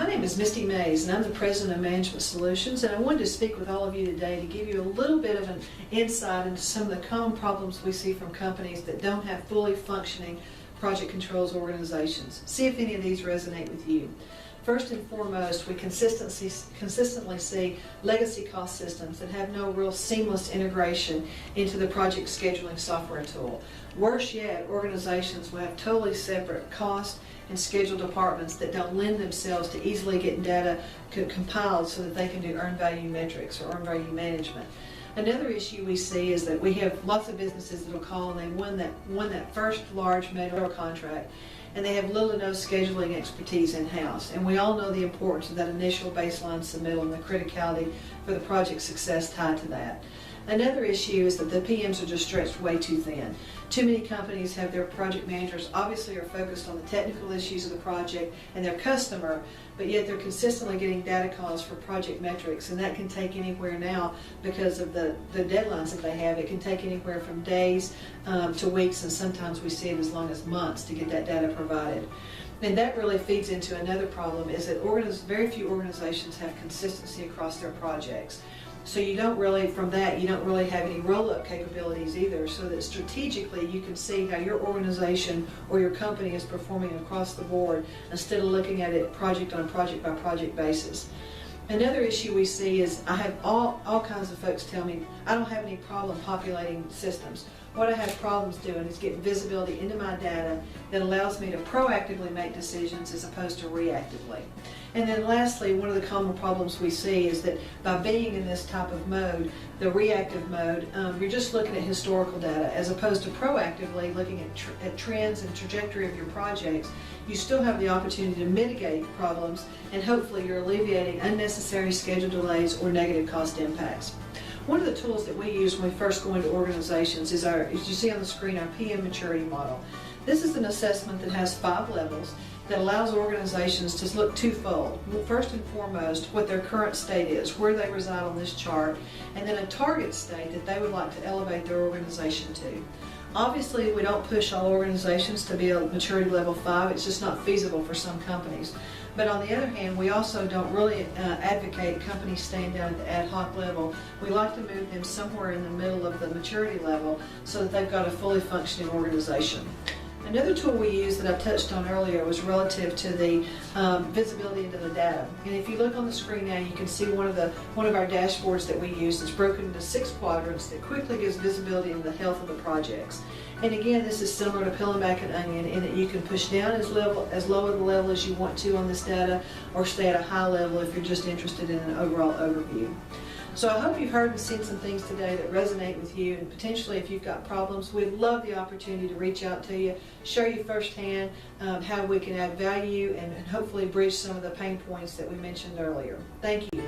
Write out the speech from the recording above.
name is Misty Mayes, and I'm the President of Management Solutions, and I wanted to speak with all of you today to give you a little bit of an insight into some of the common problems we see from companies that don't have fully functioning project controls organizations. See if any of these resonate with you. First and foremost, we consistently see legacy cost systems that have no real seamless integration into the project scheduling software tool. Worse yet, organizations will have totally separate cost and schedule departments that don't lend themselves to easily getting data compiled so that they can do earned value metrics or earned value management. Another issue we see is that we have lots of businesses that will call and they won that first large major contract, and they have little to no scheduling expertise in-house. And we all know the importance of that initial baseline submittal and the criticality for the project success tied to that. Another issue is that the PMs are just stretched way too thin. Too many companies have their project managers obviously are focused on the technical issues of the project and their customer, but yet they're consistently getting data calls for project metrics, and that can take anywhere now because of the deadlines that they have. It can take anywhere from days to weeks, and sometimes we see it as long as months to get that data provided. And that really feeds into another problem, is that very few organizations have consistency across their projects. So you don't really have any roll-up capabilities either, so that strategically you can see how your organization or your company is performing across the board instead of looking at it project on project by project basis. Another issue we see is I have all kinds of folks tell me I don't have any problem populating systems. What I have problems doing is getting visibility into my data that allows me to proactively make decisions as opposed to reactively. And then lastly, one of the common problems we see is that by being in this type of mode, the reactive mode, you're just looking at historical data as opposed to proactively looking at trends and trajectory of your projects. You still have the opportunity to mitigate problems, and hopefully you're alleviating unnecessary schedule delays or negative cost impacts. One of the tools that we use when we first go into organizations is as you see on the screen, our PM maturity model. This is an assessment that has 5 levels that allows organizations to look twofold. First and foremost, what their current state is, where they reside on this chart, and then a target state that they would like to elevate their organization to. Obviously, we don't push all organizations to be a maturity level 5. It's just not feasible for some companies. But on the other hand, we also don't really advocate companies staying down at the ad hoc level. We like to move them somewhere in the middle of the maturity level so that they've got a fully functioning organization. Another tool we use that I touched on earlier was relative to the visibility into the data. And if you look on the screen now, you can see one of our dashboards that we use is broken into 6 quadrants that quickly gives visibility into the health of the projects. And again, this is similar to peeling back an onion in that you can push down as low of a level as you want to on this data, or stay at a high level if you're just interested in an overall overview. So I hope you've heard and seen some things today that resonate with you, and potentially if you've got problems, we'd love the opportunity to reach out to you, show you firsthand how we can add value and hopefully bridge some of the pain points that we mentioned earlier. Thank you.